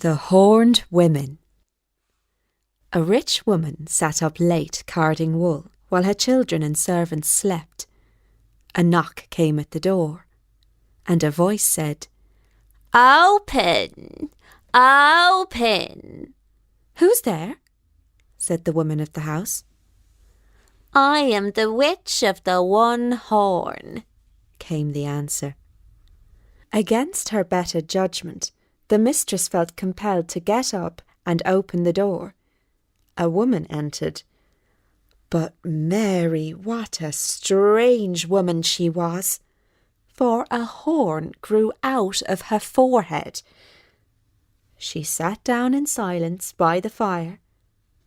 The Horned Women. A rich woman sat up late carding wool while her children and servants slept. A knock came at the door, and a voice said, "Open! Open!" "Who's there?" said the woman of the house. "I am the witch of the one horn," came the answer. Against her better judgment, the mistress felt compelled to get up and open the door. A woman entered. But Mary, what a strange woman she was, for a horn grew out of her forehead. She sat down in silence by the fire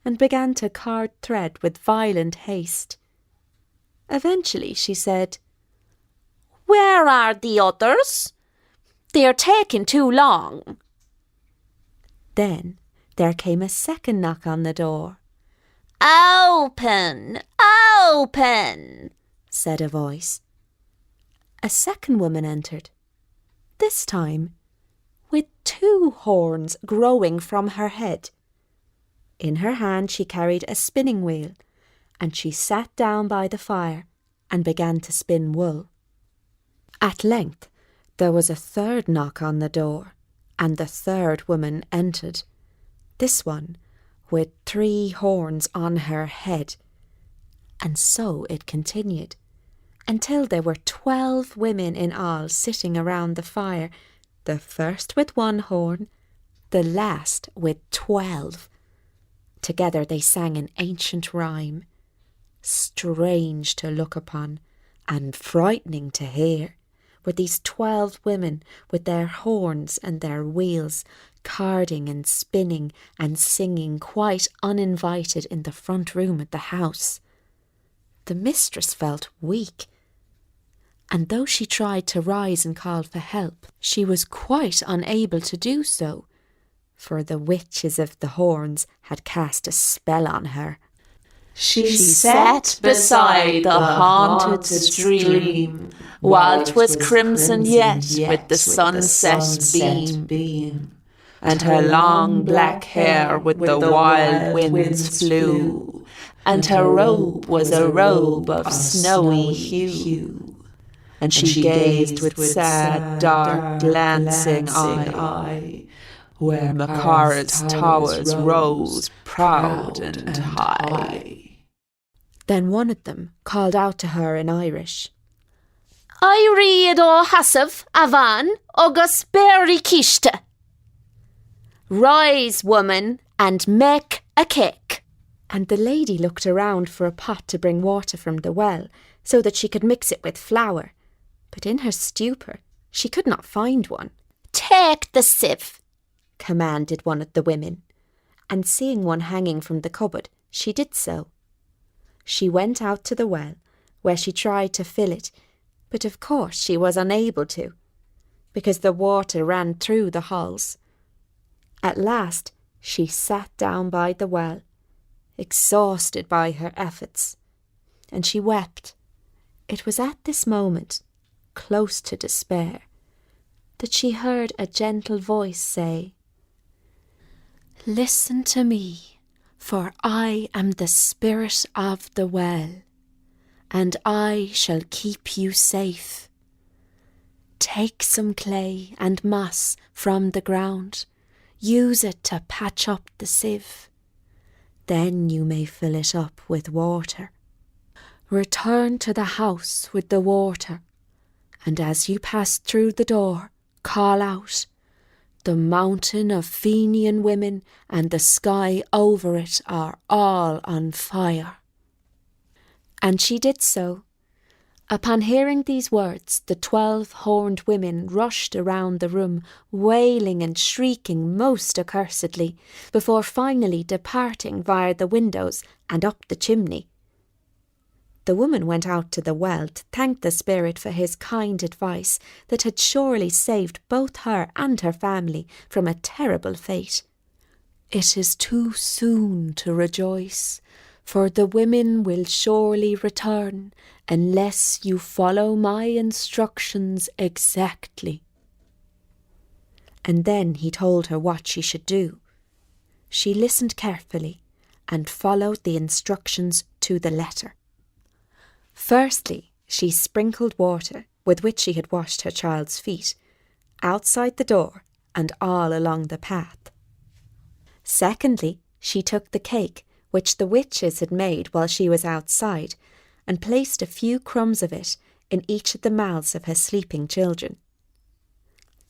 and began to card thread with violent haste. Eventually she said, "Where are the others? They are taking too long." Then there came a second knock on the door. "Open! Open!" said a voice. A second woman entered, this time with 2 horns growing from her head. In her hand she carried a spinning wheel, and she sat down by the fire and began to spin wool. At length there was a third knock on the door, and the third woman entered, this one with 3 horns on her head. And so it continued, until there were 12 women in all sitting around the fire, the first with 1 horn, the last with 12. Together they sang an ancient rhyme, strange to look upon and frightening to hear, were these 12 women with their horns and their wheels, carding and spinning and singing quite uninvited in the front room at the house. The mistress felt weak, and though she tried to rise and call for help, she was quite unable to do so, for the witches of the horns had cast a spell on her. She sat beside the haunted stream, while 'twas crimson yet with the sunset beam, and her long black hair with the wild winds flew, and her robe was a robe of snowy hue, and she gazed with sad, dark, glancing eye, where Macarad's towers rose proud and high. Then one of them called out to her in Irish, "I read o hasav avan agus berry kishte." "Rise, woman, and make a cake." And the lady looked around for a pot to bring water from the well, so that she could mix it with flour. But in her stupor, she could not find one. "Take the sieve," commanded one of the women, and seeing one hanging from the cupboard, she did so. She went out to the well, where she tried to fill it, but of course she was unable to, because the water ran through the holes. At last she sat down by the well, exhausted by her efforts, and she wept. It was at this moment, close to despair, that she heard a gentle voice say, "Listen to me, for I am the spirit of the well, and I shall keep you safe. Take some clay and moss from the ground, use it to patch up the sieve. Then you may fill it up with water. Return to the house with the water, and as you pass through the door, call out, 'The mountain of Fenian women and the sky over it are all on fire.'" And she did so. Upon hearing these words, the 12 horned women rushed around the room, wailing and shrieking most accursedly, before finally departing via the windows and up the chimney. The woman went out to the well to thank the spirit for his kind advice that had surely saved both her and her family from a terrible fate. "It is too soon to rejoice, for the women will surely return unless you follow my instructions exactly." and then he told her what she should do. She listened carefully and followed the instructions to the letter. Firstly, she sprinkled water, with which she had washed her child's feet, outside the door and all along the path. Secondly, she took the cake which the witches had made while she was outside, and placed a few crumbs of it in each of the mouths of her sleeping children.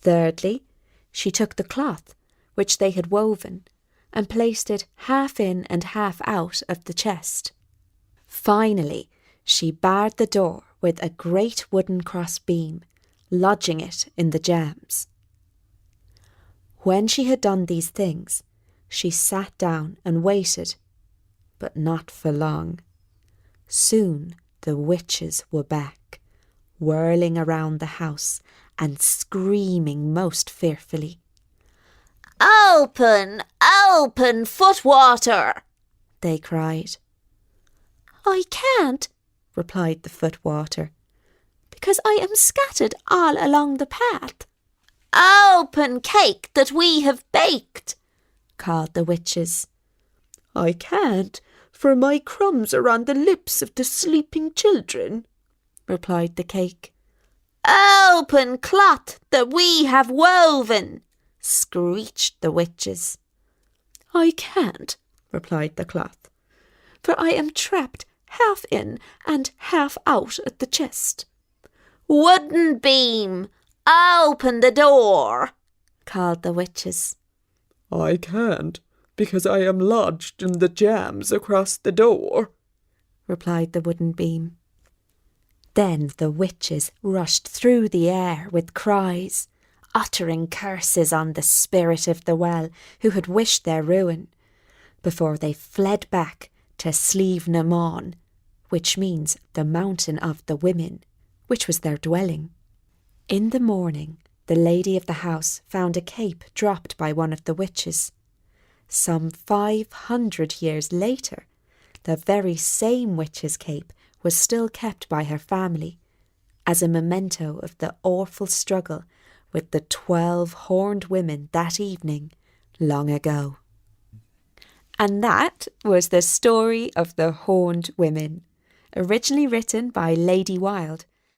Thirdly, she took the cloth which they had woven, and placed it half in and half out of the chest. Finally, she barred the door with a great wooden cross beam, lodging it in the jambs. When she had done these things, she sat down and waited, but not for long. Soon the witches were back, whirling around the house and screaming most fearfully. "Open, open, footwater!" they cried. "I can't," replied the footwater, "because I am scattered all along the path." "Open, cake that we have baked!" called the witches. "I can't, for my crumbs are on the lips of the sleeping children," replied the cake. "Open, cloth that we have woven!" screeched the witches. "I can't," replied the cloth, "for I am trapped half in and half out at the chest." "Wooden beam, open the door!" called the witches. "I can't, because I am lodged in the jambs across the door," replied the wooden beam. Then the witches rushed through the air with cries, uttering curses on the spirit of the well who had wished their ruin, before they fled back to Slieve na Mán, which means the mountain of the women, which was their dwelling. In the morning, the lady of the house found a cape dropped by one of the witches. Some 500 years later, the very same witch's cape was still kept by her family as a memento of the awful struggle with the 12 horned women that evening long ago. And that was the story of the Horned Women, originally written by Lady Wilde